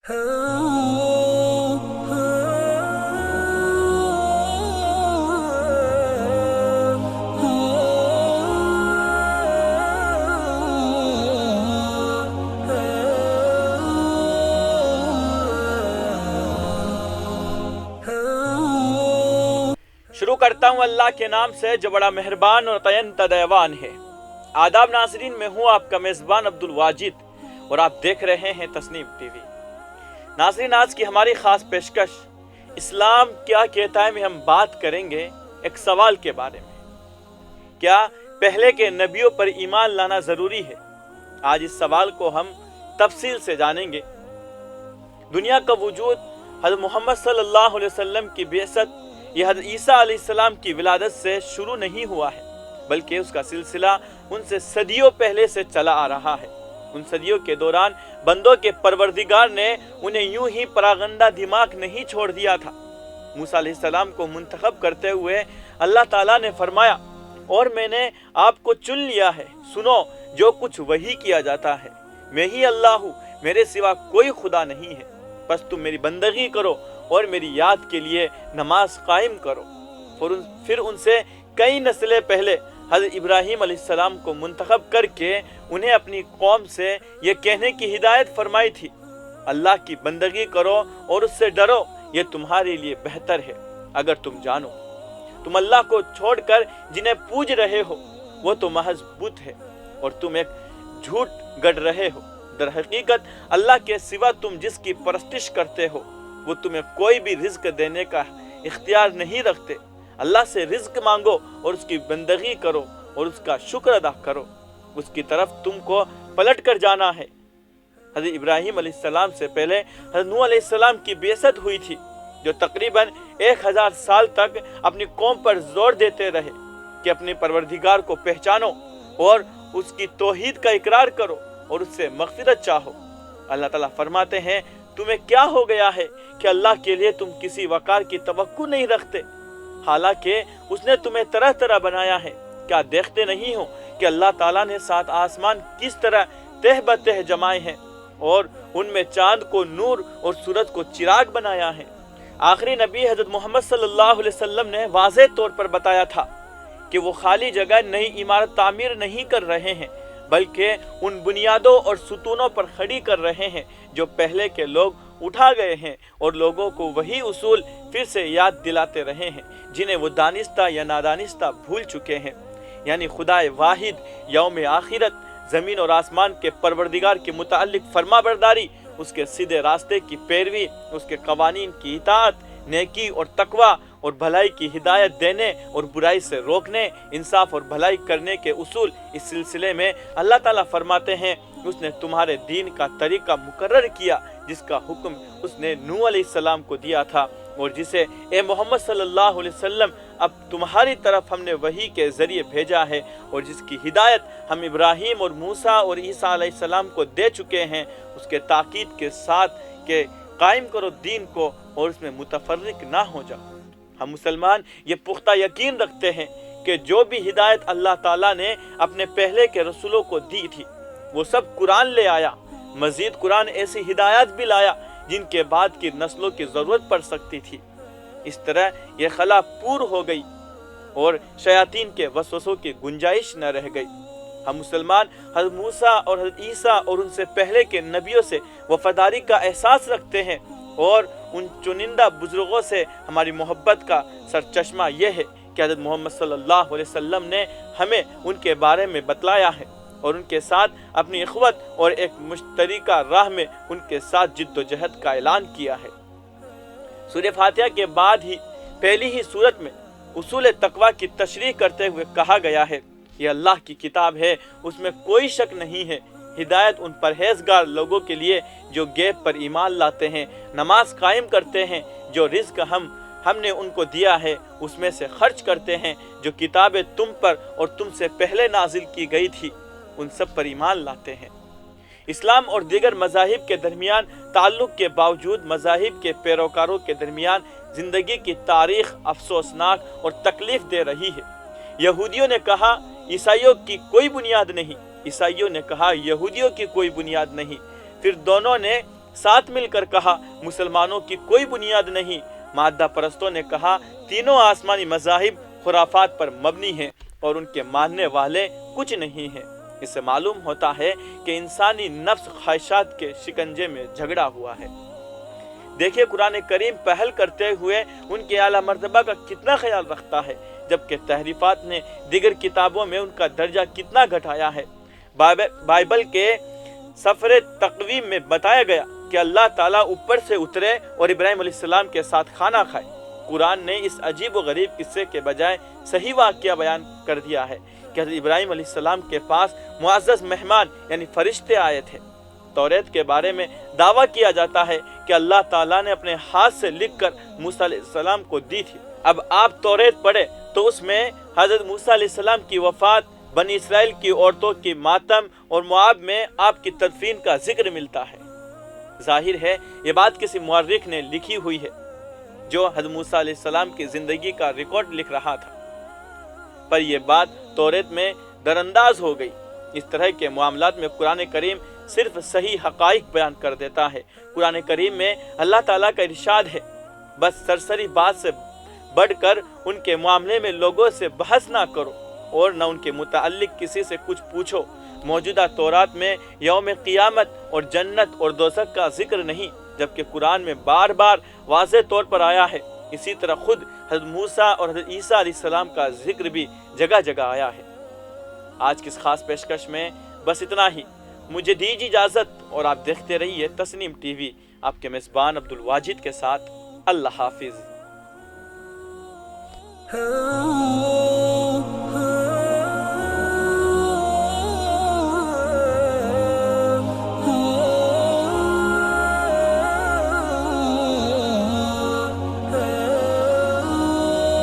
शुरू करता हूँ अल्लाह के नाम से जो बड़ा मेहरबान और अत्यंत दयावान है। आदाब नाज़रीन, मैं हूँ आपका मेज़बान अब्दुल वाजिद और आप देख रहे हैं तस्नीम टीवी। नाज़रीन, आज की हमारी ख़ास पेशकश इस्लाम क्या कहता है में हम बात करेंगे एक सवाल के बारे में। क्या पहले के नबियों पर ईमान लाना ज़रूरी है? आज इस सवाल को हम तफसील से जानेंगे। दुनिया का वजूद हज़रत मोहम्मद सल्लल्लाहु अलैहि वसल्लम की बेअसत यह हज़रत ईसा अलैहिस्सलाम की विलादत से शुरू नहीं हुआ है, बल्कि उसका सिलसिला उनसे सदियों पहले से चला आ रहा है। उन सदियों के दौरान बंदों के परवरदिगार ने उन्हें यूं ही परागंदा दिमाग नहीं छोड़ दिया था। मूसा अलैहिस्सलाम को मुंतखब करते हुए अल्लाह ताला ने फरमाया, और मैंने आपको चुन लिया है, सुनो जो कुछ वही किया जाता है, मैं ही अल्लाह हूँ, मेरे सिवा कोई खुदा नहीं है, बस तुम मेरी बंदगी करो और मेरी याद के लिए नमाज कायम करो। फिर उनसे कई नस्लें पहले हज़रत इब्राहीम अलैहिस्सलाम को मुंतखब करके उन्हें अपनी कौम से ये कहने की हिदायत फरमाई थी, अल्लाह की बंदगी करो और उससे डरो, ये तुम्हारे लिए बेहतर है अगर तुम जानो। तुम अल्लाह को छोड़कर जिन्हें पूज रहे हो वो तो महज बुत है और तुम एक झूठ गढ़ रहे हो। दर हकीकत अल्लाह के सिवा तुम जिसकी परस्तिश करते हो वो तुम्हें कोई भी रिज्क देने का इख्तियार नहीं रखते। अल्लाह से रिज्क मांगो और उसकी बंदगी करो और उसका शुक्र अदा करो, उसकी तरफ तुमको पलट कर जाना है। हज़रत इब्राहीम अलैहिस्सलाम से पहले हज़रत नूह अलैहिस्सलाम की बेअसत हुई थी, जो तकरीबन 1000 साल तक अपनी कौम पर जोर देते रहे कि अपने परवरदिगार को पहचानो और उसकी तौहीद का इकरार करो और उससे मग़फ़िरत चाहो। अल्लाह ताला फरमाते हैं, तुम्हें क्या हो गया है कि अल्लाह के लिए तुम किसी वक़ार की तवक्कुल नहीं रखते, हालांकि उसने तुम्हें तरह तरह बनाया है। क्या देखते नहीं हो कि अल्लाह ताला ने 7 आसमान किस तरह तह बतह जमाए हैं और उनमें चांद को नूर और सूरज को चिराग बनाया है। आखिरी नबी हज़रत मोहम्मद सल्लल्लाहु अलैहि वसल्लम ने वाज़ेह तौर पर बताया था कि वो खाली जगह नई इमारत तामीर नहीं कर रहे हैं, बल्कि उन बुनियादों और सुतूनों पर खड़ी कर रहे हैं जो पहले के लोग उठा गए हैं और लोगों को वही उसूल फिर से याद दिलाते रहे हैं जिन्हें वो दानिस्ता या नादानिस्ता भूल चुके हैं, यानी खुदाए वाहिद, यौम आखिरत, ज़मीन और आसमान के परवरदिगार के मुताल्लिक फरमाबरदारी, उसके सीधे रास्ते की पैरवी, उसके कवानीन की इताअत, नेकी और तकवा और भलाई की हिदायत देने और बुराई से रोकने, इंसाफ और भलाई करने के उसूल। इस सिलसिले में अल्लाह ताला फरमाते हैं, उसने तुम्हारे दीन का तरीका मुकर्रर किया जिसका हुक्म उसने नूह अलैहिस्सलाम को दिया था और जिसे ए मोहम्मद सल्लल्लाहु अलैहि वसल्लम अब तुम्हारी तरफ हमने वही के ज़रिए भेजा है और जिसकी हिदायत हम इब्राहीम और मूसा और ईसा अलैहिस्सलाम को दे चुके हैं, उसके ताकीद के साथ के कायम करो दीन को और उसमें मुतफर्रिक ना हो जाओ। हम मुसलमान ये पुख्ता यकीन रखते हैं कि जो भी हिदायत अल्लाह ताला ने अपने पहले के रसूलों को दी थी वो सब कुरान ले आया। मजीद कुरान ऐसी हिदायत भी लाया जिनके बाद की नस्लों की ज़रूरत पड़ सकती थी। इस तरह यह खला पूर हो गई और शयातीन के वसवसों की गुंजाइश न रह गई। हम मुसलमान हज़रत मूसा और हज़रत ईसा और उनसे पहले के नबियों से वफादारी का एहसास रखते हैं और उन चुनिंदा बुजुर्गों से हमारी मोहब्बत का सरचश्मा यह है कि हज़रत मोहम्मद सल्लल्लाहु अलैहि वसल्लम ने हमें उनके बारे में बतलाया है और उनके साथ अपनी इख़्वत और एक मुश्तरका राह में उनके साथ जिद्दोजहद का ऐलान किया है। सूरह फातिहा के बाद ही पहली ही सूरत में उसूल तकवा की तशरीह करते हुए कहा गया है, ये अल्लाह की किताब है, उसमें कोई शक नहीं है। हिदायत उन परहेजगार लोगों के लिए जो गैब पर ईमान लाते हैं, नमाज कायम करते हैं, जो रिज़्क हमने उनको दिया है उसमें से खर्च करते हैं, जो किताबें तुम पर और तुमसे पहले नाजिल की गई थी उन सब पर ईमान लाते हैं। इस्लाम और दीगर मज़ाहिब के दरमियान ताल्लुक़ के बावजूद मज़ाहिब के पैरोकारों के दरमियान ज़िंदगी की तारीख़ अफसोसनाक और तकलीफ़ दे रही है। यहूदियों ने कहा ईसाइयों की कोई बुनियाद नहीं, ईसाइयों ने कहा यहूदियों की कोई बुनियाद नहीं। फिर दोनों ने साथ मिलकर कहा मुसलमानों की कोई बुनियाद नहीं। मादा परस्तों ने कहा तीनों आसमानी मज़ाहिब खुराफात पर मबनी हैं और उनके मानने वाले कुछ नहीं हैं। इससे मालूम होता है कि इंसानी नफ्स ख्वाहिशात के शिकंजे में झगड़ा हुआ है। देखिए कुरान करीम पहल करते हुए उनके आला मर्तबा का कितना ख्याल रखता है, जबकि तहरीफात ने दीगर किताबों में उनका दर्जा कितना घटाया है। बाइबल के सफर तकवीम में बताया गया कि अल्लाह ताला ऊपर से उतरे और इब्राहिम अलैहिस्सलाम के साथ खाना खाए। कुरान ने इस अजीब व गरीब किस्से के बजाय सही वाक़या बयान कर दिया है कि हज़रत इब्राहिम अलैहिस्सलाम के पास मुअज़्ज़ज़ मेहमान यानी फरिश्ते आए थे। तौरेत के बारे में दावा किया जाता है कि अल्लाह ताला ने अपने हाथ से लिखकर मूसा अलैहिस्सलाम को दी थी। अब आप तौरेत पढ़े तो उसमें हज़रत मूसा अलैहिस्सलाम की वफ़ात, बनी इसराइल की औरतों की मातम और मुआब में आपकी तदफीन का जिक्र मिलता है। जाहिर है ये बात किसी मुअर्रिख ने लिखी हुई है जो हज़रत मूसा अलैहिस्सलाम की ज़िंदगी का रिकॉर्ड लिख रहा था, पर यह बात तौरेत में दरअंदाज हो गई। इस तरह के मामलात में कुरान करीम सिर्फ सही हक़ाइक़ बयान कर देता है। कुरान करीम में अल्लाह ताला का इरशाद है, बस सरसरी बात से बढ़कर उनके मामले में लोगों से बहस ना करो और न उनके मुताल्लिक किसी से कुछ पूछो। मौजूदा तौरात में यौम क़ियामत और जन्नत और दोज़ख का जिक्र नहीं, जबकि कुरान में बार बार वाज़ेह तौर पर आया है। इसी तरह खुद हज़रत मूसा और हज़रत ईसा अलैहिस्सलाम का जिक्र भी जगह जगह आया है। आज की इस खास पेशकश में बस इतना ही। मुझे दीजिए इजाज़त और आप देखते रहिए तस्नीम टीवी, आपके मेज़बान अब्दुल वाजिद के साथ। अल्लाह हाफिज़।